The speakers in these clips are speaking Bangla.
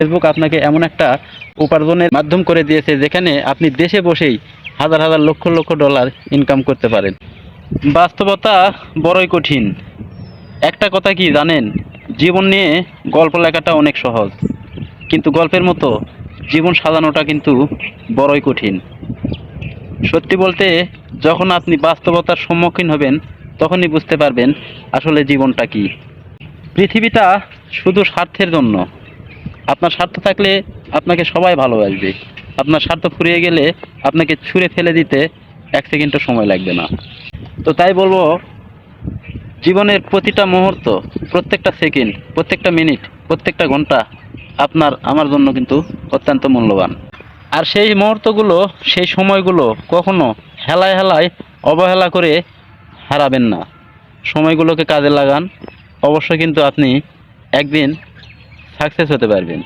ফেসবুক আপনাকে এমন একটা উপার্জনের মাধ্যম করে দিয়েছে যেখানে আপনি দেশে বসেই হাজার হাজার লক্ষ লক্ষ ডলার ইনকাম করতে পারেন। বাস্তবতা বড়ই কঠিন। একটা কথা কি জানেন, জীবন নিয়ে গল্প লেখাটা অনেক সহজ, কিন্তু গল্পের মতো জীবন সাজানোটা কিন্তু বড়ই কঠিন। সত্যি বলতে, যখন আপনি বাস্তবতার সম্মুখীন হবেন তখনই বুঝতে পারবেন আসলে জীবনটা কি। পৃথিবীটা শুধু স্বার্থের জন্য। আপনার স্বার্থ থাকলে আপনাকে সবাই ভালোবাসবে, আপনার স্বার্থ ফুরিয়ে গেলে আপনাকে ছুঁড়ে ফেলে দিতে 1 সেকেন্ডও সময় লাগবে না। তো তাই বলবো, জীবনের প্রতিটা মুহূর্ত, প্রত্যেকটা সেকেন্ড, প্রত্যেকটা মিনিট, প্রত্যেকটা ঘন্টা আপনার আমার জন্য কিন্তু অত্যন্ত মূল্যবান। আর সেই মুহূর্তগুলো, সেই সময়গুলো কখনো হেলায় হেলায় অবহেলা করে হারাবেন না। সময়গুলোকে কাজে লাগান, অবশ্যই কিন্তু আপনি একদিন সাকসেস হতে পারবেন।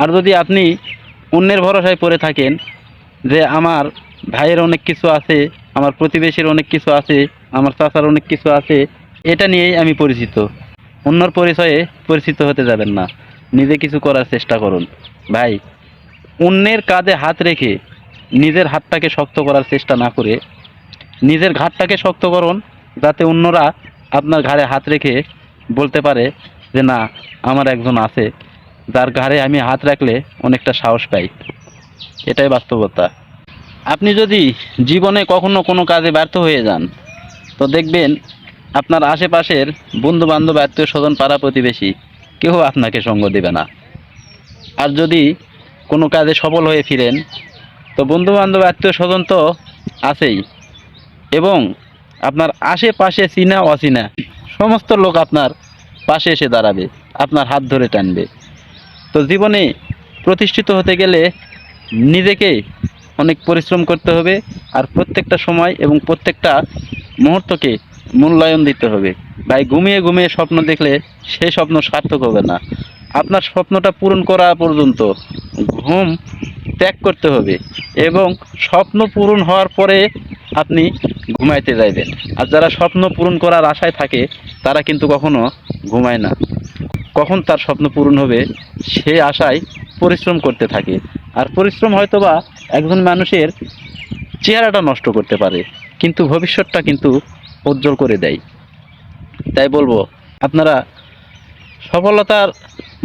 আর যদি আপনি অন্যের ভরসায় পড়ে থাকেন যে আমার ভাইয়ের অনেক কিছু আছে, আমার প্রতিবেশীর অনেক কিছু আছে, আমার চাচার অনেক কিছু আছে, এটা নিয়েই আমি পরিচিত, অন্যর পরিচয়ে পরিচিত হতে যাবেন না। নিজে কিছু করার চেষ্টা করুন ভাই। অন্যের কাঁধে হাত রেখে নিজের হাতটাকে শক্ত করার চেষ্টা না করে নিজের ঘাড়টাকে শক্ত করুন, যাতে অন্যরা আপনার ঘাড়ে হাত রেখে বলতে পারে যে না, আমার একজন আছে যার ঘাড়ে আমি হাত রাখলে অনেকটা সাহস পাই। এটাই বাস্তবতা। আপনি যদি জীবনে কখনো কোনো কাজে ব্যর্থ হয়ে যান, তো দেখবেন আপনার আশেপাশের বন্ধু বান্ধব, আত্মীয় স্বজন, পাড়া প্রতিবেশী কেউ আপনাকে সঙ্গ দেবে না। আর যদি কোনো কাজে সফল হয়ে ফিরেন, তো বন্ধু বান্ধব, আত্মীয় স্বজন তো আছেই, এবং আপনার আশেপাশে চীনা অচীনা সমস্ত লোক আপনার পাশে এসে দাঁড়াবে, আপনার হাত ধরে টানবে। তো জীবনে প্রতিষ্ঠিত হতে গেলে নিজেকে অনেক পরিশ্রম করতে হবে, আর প্রত্যেকটা সময় এবং প্রত্যেকটা মুহূর্তকে মূল্যায়ন দিতে হবে। ভাই, ঘুমিয়ে ঘুমিয়ে স্বপ্ন দেখলে সেই স্বপ্ন সার্থক হবে না। আপনার স্বপ্নটা পূরণ করা পর্যন্ত ঘুম ত্যাগ করতে হবে, এবং স্বপ্ন পূরণ হওয়ার পরে আপনি ঘুমাইতে যাইবেন। আর যারা স্বপ্ন পূরণ করার আশায় থাকে তারা কিন্তু কখনো ঘুমায় না। কখন তার স্বপ্ন পূরণ হবে সে আশায় পরিশ্রম করতে থাকে। আর পরিশ্রম হয়তোবা একজন মানুষের চেহারাটা নষ্ট করতে পারে, কিন্তু ভবিষ্যৎটা কিন্তু উজ্জ্বল করে দেয়। তাই বলবো, আপনারা সফলতার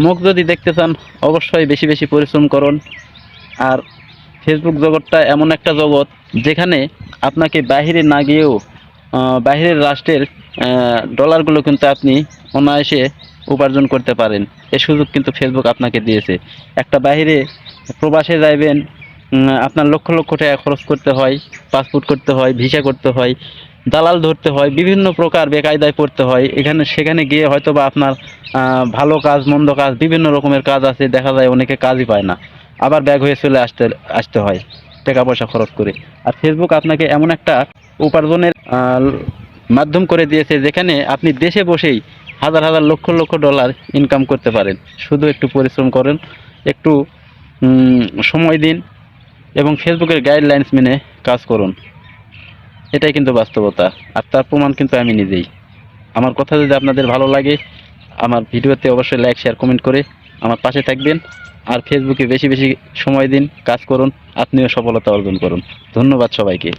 মুখ যদি দেখতে চান, অবশ্যই বেশি বেশি পরিশ্রম করুন। আর ফেসবুক জগৎটা এমন একটা জগৎ যেখানে আপনাকে বাহিরে না গিয়েও বাহিরের রাষ্ট্রের ডলারগুলো কিন্তু আপনি অনায়াসে উপার্জন করতে পারেন। এই সুযোগ কিন্তু ফেসবুক আপনাকে দিয়েছে। একটা বাহিরে প্রবাসে যাইবেন, আপনার লক্ষ লক্ষ টাকা খরচ করতে হয়, পাসপোর্ট করতে হয়, ভিসা করতে হয়, দালাল ধরতে হয়, বিভিন্ন প্রকার বেকায়দায় পড়তে হয়। এখানে সেখানে গিয়ে হয়তো বা আপনার ভালো কাজ, মন্দ কাজ, বিভিন্ন রকমের কাজ আছে, দেখা যায় অনেকে কাজই পায় না, আবার ব্যাক হয়ে চলে আসতে হয় টাকা পয়সা খরচ করে। আর ফেসবুক আপনাকে এমন একটা উপার্জনের মাধ্যম করে দিয়েছে যেখানে আপনি দেশে বসেই হাজার হাজার লক্ষ লক্ষ ডলার ইনকাম করতে পারেন। শুধু একটু পরিশ্রম করেন, একটু সময় দিন, এবং ফেসবুকের গাইডলাইন্স মেনে কাজ করুন। এটাই কিন্তু বাস্তবতা, আর তার প্রমাণ কিন্তু আমি নিজেই। আমার কথা যদি আপনাদের ভালো লাগে, আমার ভিডিওতে অবশ্যই লাইক, শেয়ার, কমেন্ট করে আমার পাশে থাকবেন। আর ফেসবুকে বেশি বেশি সময় দিন, কাজ করুন, আপনিও সফলতা অর্জন করুন। ধন্যবাদ সবাইকে।